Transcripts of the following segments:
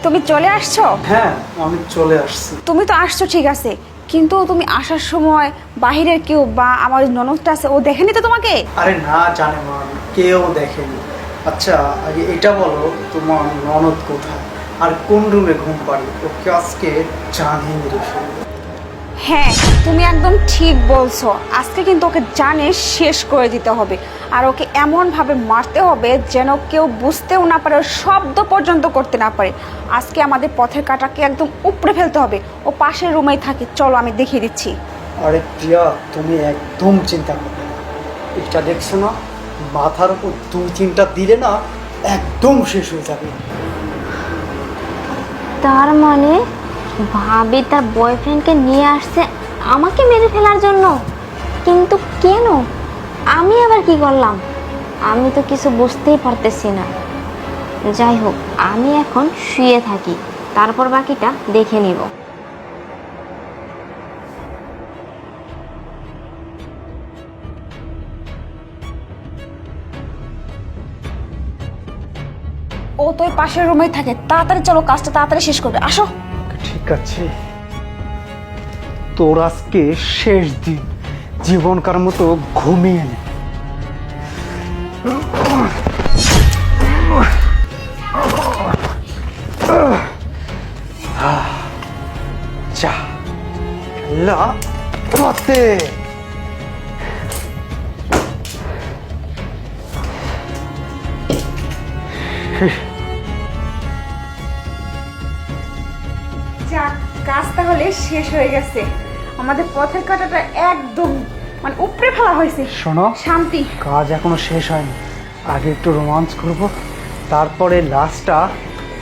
তুমি চলে আসছো? হ্যাঁ, আমি চলে আসছি। তুমি তো আসছো ঠিক আছে, কিন্তু তুমি আসার সময় বাহিরের কেউ বা আমার ননদটা আছে ও দেখেনি তো তোমাকে? আরে না জানে মা, কেউ দেখেনি। আচ্ছা আগে এটা বলো, তোমার ননদ কোথায় আর কোন রুমে ঘুম পাড়ি? ওকে আজকে জানি মেরে ফেলবো। হ্যাঁ, তুমি একদম ঠিক বলছো। আজকে কিন্তু ওকে জানে শেষ করে দিতে হবে, আর ওকে এমনভাবে মারতে হবে যেন কেউ বুঝতেও না পারে, ওর শব্দ পর্যন্ত করতে না পারে। আজকে আমাদের পথের কাঁটাকে একদম উপড়ে ফেলতে হবে। ও পাশের রুমেই থাকে, চলো আমি দেখিয়ে দিচ্ছি। আরে প্রিয়া, তুমি একদম চিন্তা করবে না। এটা দেখছো না, মাথার উপর 2-3টা দিলে না একদম শেষ হয়ে যাবে। তার মানে ভাবি তার বয়ফ্রেন্ডকে নিয়ে আসছে আমাকে মেরে ফেলার জন্য। কিন্তু কেন? আমি আবার কি করলাম? আমি তো কিছু বুঝতেই পারতেছি না। যাই হোক, আমি এখন শুয়ে থাকি, তারপর বাকিটা দেখে নিব। ও তো ওই পাশের রুমেই থাকে, তাড়াতাড়ি চলো, কাজটা তাড়াতাড়ি শেষ করবে, আসো। ঠিক আছে, তোর আজকে শেষ দিন, জীবনকার মতো ঘুমিয়ে নে। যা লা পথে। যাক, কাজ তাহলে শেষ হয়ে গেছে। আমাদের পথের কাঁটাটা একদম মানে উপড়ে ফেলা হয়েছে। শোনো, শান্তি। কাজ এখনো শেষ হয়নি। আগে একটু রোমান্স করব, তারপরে লাশটা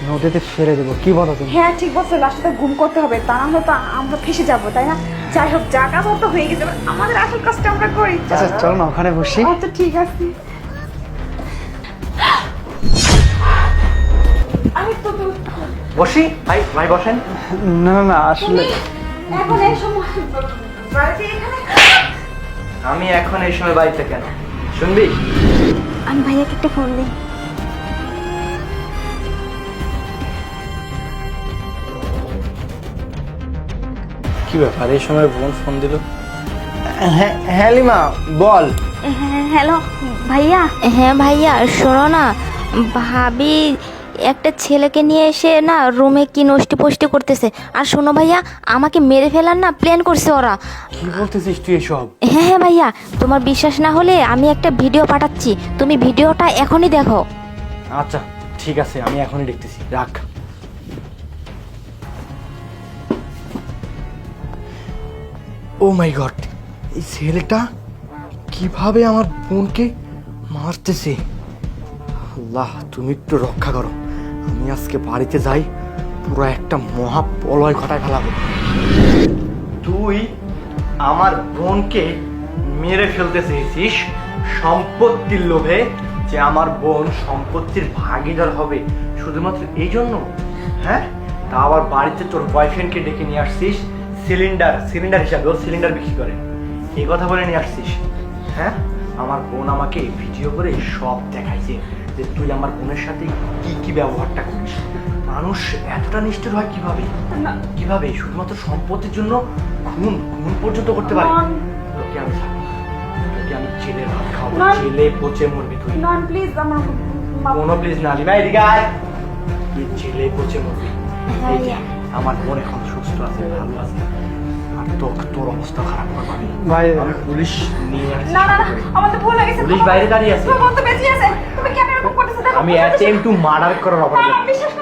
নদীতে ফেলে দেবো। কি বলো তুমি? হ্যাঁ ঠিক বলছো, লাস্টে ঘুম করতে হবে, তা না হলে তো আমরা ফেসে যাবো, তাই না? যাই হোক, যা কাজ তো হয়ে গেছে, এবার আমাদের আসল কাজটা আমরা করি। আচ্ছা চলো না, ওখানে বসি। আচ্ছা ঠিক আছে। আমি তো বসি ভাই, ভাই বসেন। না না না, আসলে এখন এই সময় বাড়িতে এখানে আমি এখন এই সময় বাড়িতে কেন শুনবি? আমি ভাইয়াকে একটা ফোন দিই। কি ব্যাপার এই সময় বোন ফোন দিল? হ্যাঁ লিমা বল। হ্যালো ভাইয়া। হ্যাঁ ভাইয়া, শোনো না, ভাবি একটা ছেলেকে নিয়ে এসে না রুমে কি নষ্টি পষ্টি করতেছে। আর শোনো ভাইয়া, আমাকে মেরে ফেলার না প্ল্যান করছে ওরা। কি বলতেছিস তুই এসব? হ্যাঁ হ্যাঁ ভাইয়া, তোমার বিশ্বাস না হলে আমি একটা ভিডিও পাঠাচ্ছি, তুমি ভিডিওটা এখনই দেখো। আচ্ছা ঠিক আছে, আমি এখনই দেখতেছি, রাখ। ও মাই গড, এই ছেলেটা কিভাবে আমার বোনকে মারতেছে! আল্লাহ তুমি একটু রক্ষা করো, আমি আজকে বাড়িতে যাই, পুরো একটা মহা প্রলয় ঘটায় ফেলাবো। তুই আমার বোনকে মেরে ফেলতে চেয়েছিস সম্পত্তির লোভে, যে আমার বোন সম্পত্তির ভাগীদার হবে শুধুমাত্র এই জন্য? হ্যাঁ, তা আবার বাড়িতে তোর বয়ফ্রেন্ডকে ডেকে নিয়ে আসছিস সিলিন্ডার হিসাবে, ও সিলিন্ডার বিক্রি করে, এই কথা বলে নিয়ে আসছিস। হ্যাঁ, আমার বোন আমাকে ভিডিও করে সব দেখাইছে যে তুই আমার বোনের সাথে কি কি ব্যবহারটা করিস। মানুষ এতটা নিষ্ঠুর হয় কিভাবে? কিভাবে শুধুমাত্র সম্পত্তির জন্য খুন পর্যন্ত করতে পারে? তোকে আমি ছাড়বো না, তোকে আমি জেলের ভাত খাওয়াবো, জেলে পচে মরবি তুই। নন প্লিজ, আমার কোনো প্লিজ না, লিমা এদিকে আয়, তুই জেলে পচে মরবি। এই যে, আমার বোন এখন সুস্থ আছে, ভালো আছে, আর তোর অবস্থা খারাপ করবে ভাই, আমি পুলিশ নিয়ে আসছি। না না না, আমাদের ভুল হয়ে গেছে। পুলিশ বাইরে দাঁড়িয়ে আছে। তোমার বোন তো বেঁচে আছে, তুমি কেন এরকম করতেছো? দেখো, আমি অ্যাটেম্প টু মার্ডার করার অপরাধে। বিশ্বাস